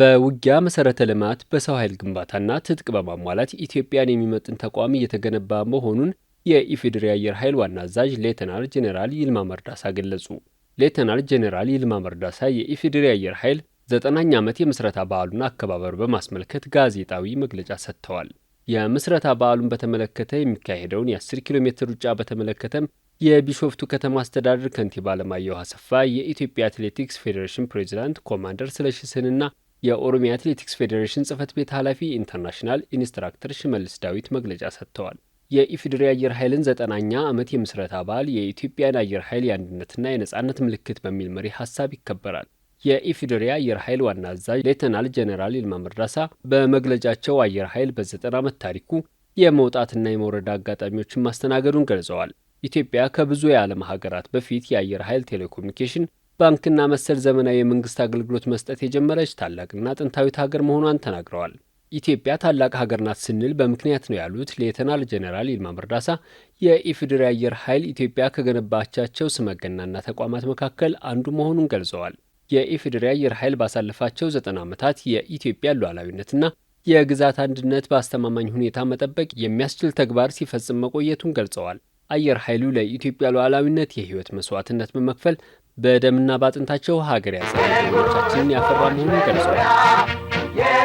በውጊያ መሰረተ ልማት በሰው ኃይል ግንባታና ትጥቅ በማሟላት ኢትዮጵያን የሚመጥን ተቋም እየተገነባ መሆኑን የኢፌዴሪ አየር ኃይል ዋና አዛዥ ሌተናል ጄኔራል ይልማ መርዳሳ ገለጹ። ሌተናል ጄኔራል ይልማ መርዳሳ የኢፌዴሪ አየር ኃይል 9ኛ ዓመት የምስረታ በዓሉን አከባበር በማስመልከት ጋዜጣዊ መግለጫ ሰጥተዋል። የምስረታ በዓሉን በተመለከተ የሚካሄደውን የ10 ኪሎ ሜትር ሩጫ በተመለከተም የቢሾፍቱ ከተማ አስተዳደር ከንቲባ አለማየሁ አሰፋ፣ የኢትዮጵያ አትሌቲክስ ፌዴሬሽን ፕሬዚዳንት ኮማንደር ስለሺ ስህንና የኦሮሚያ አትሌቲክስ ፌዴሬሽን ጽህፈት ቤት ኃላፊ ኢንተርናሽናል ኢንስትራክተር ሽመልስ ዳዊት መግለጫ ሰጥተዋል። የኢፌዴሪ አየር ኃይልን 9ኛ ዓመት የምስረታ በዓል የኢትዮጵያን አየር ኃይል የአንድነትና የነጻነት ምልክት በሚል መሪ ሀሳብ ይከበራል። የኢፌዴሪ አየር ኃይል ዋና አዛዥ ሌተናል ጄኔራል ይልማ መርዳሳ በመግለጫቸው አየር ኃይል በ90 ዓመት ታሪኩ የመውጣትና የመውረድ አጋጣሚዎችን ማስተናገዱን ገልጸዋል። ኢትዮጵያ ከብዙ የዓለም ሀገራት በፊት የአየር ኃይል ቴሌኮሙኒኬሽን፣ ባንክና መሰል ዘመናዊ የመንግስት አገልግሎት መስጠት የጀመረች ታላቅና ጥንታዊት ሀገር መሆኗን ተናግረዋል። ኢትዮጵያ ታላቅ ሀገር ናት ስንል በምክንያት ነው ያሉት ሌተናል ጄኔራል ይልማ መርዳሳ የኢፌዴሪ አየር ኃይል ኢትዮጵያ ከገነባቻቸው ስመገናና ተቋማት መካከል አንዱ መሆኑን ገልጸዋል። የኢፌዴሪ አየር ኃይል ባሳለፋቸው 90 ዓመታት የኢትዮጵያ ሉዓላዊነትና የግዛት አንድነት በአስተማማኝ ሁኔታ መጠበቅ የሚያስችል ተግባር ሲፈጽም መቆየቱን ገልጸዋል። አየር ኃይሉ ለኢትዮጵያ ሉዓላዊነት የህይወት መስዋዕትነት በመክፈል በደምና ባጥንታቸው ሀገር ያጸናቸውን ያፈራ መሆኑን ገልጸዋል።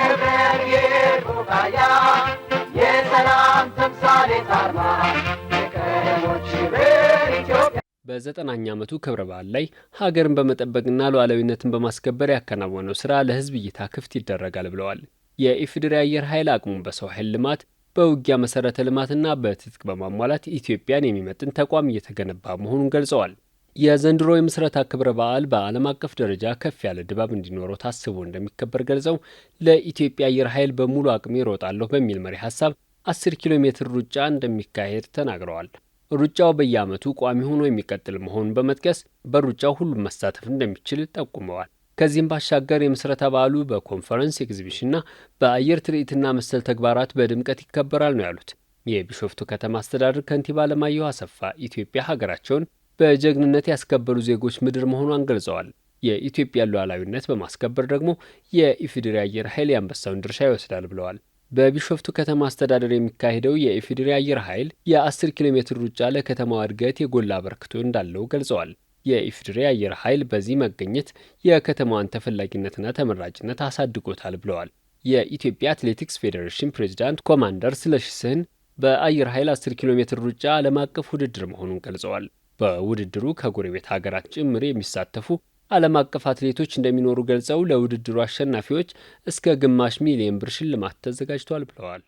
በ9ኛ ዓመቱ ክብረ በዓል ላይ ሀገርን በመጠበቅና ሉዓላዊነትን በማስከበር ያከናወነው ስራ ለህዝብ እይታ ክፍት ይደረጋል ብለዋል። የኢፌዴሪ አየር ኃይል አቅሙን በሰው ኃይል ልማት፣ በውጊያ መሰረተ ልማትና በትጥቅ በማሟላት ኢትዮጵያን የሚመጥን ተቋም እየተገነባ መሆኑን ገልጸዋል። የዘንድሮ የምስረታ ክብረ በዓል በዓለም አቀፍ ደረጃ ከፍ ያለ ድባብ እንዲኖረው ታስቦ እንደሚከበር ገልጸው ለኢትዮጵያ አየር ኃይል በሙሉ አቅሜ እሮጣለሁ በሚል መሪ ሀሳብ 10 ኪሎ ሜትር ሩጫ እንደሚካሄድ ተናግረዋል። ሩጫው በየዓመቱ ቋሚ ሆኖ የሚቀጥል መሆኑን በመጥቀስ በሩጫው ሁሉም መሳተፍ እንደሚችል ጠቁመዋል። ከዚህም ባሻገር የምስረታ በዓሉ በኮንፈረንስ ኤግዚቢሽንና በአየር ትርኢትና መሰል ተግባራት በድምቀት ይከበራል ነው ያሉት። የቢሾፍቱ ከተማ አስተዳደር ከንቲባ አለማየሁ አሰፋ ኢትዮጵያ ሀገራቸውን በጀግንነት ያስከበሩ ዜጎች ምድር መሆኗን ገልጸዋል። የኢትዮጵያን ሉዓላዊነት በማስከበር ደግሞ የኢፌዴሪ አየር ኃይል የአንበሳውን ድርሻ ይወስዳል ብለዋል። በቢሾፍቱ ከተማ አስተዳደር የሚካሄደው የኢፌዴሪ አየር ኃይል የ10 ኪሎ ሜትር ሩጫ ለከተማዋ እድገት የጎላ አበርክቶ እንዳለው ገልጸዋል። የኢፌዴሪ አየር ኃይል በዚህ መገኘት የከተማዋን ተፈላጊነትና ተመራጭነት አሳድጎታል ብለዋል። የኢትዮጵያ አትሌቲክስ ፌዴሬሽን ፕሬዚዳንት ኮማንደር ስለሺ ስህን በአየር ኃይል 10 ኪሎ ሜትር ሩጫ ዓለም አቀፍ ውድድር መሆኑን ገልጸዋል። በውድድሩ ከጎረቤት ሀገራት ጭምር የሚሳተፉ ዓለም አቀፍ አትሌቶች እንደሚኖሩ ገልጸው ለውድድሩ አሸናፊዎች እስከ ግማሽ ሚሊዮን ብር ሽልማት ተዘጋጅቷል ብለዋል።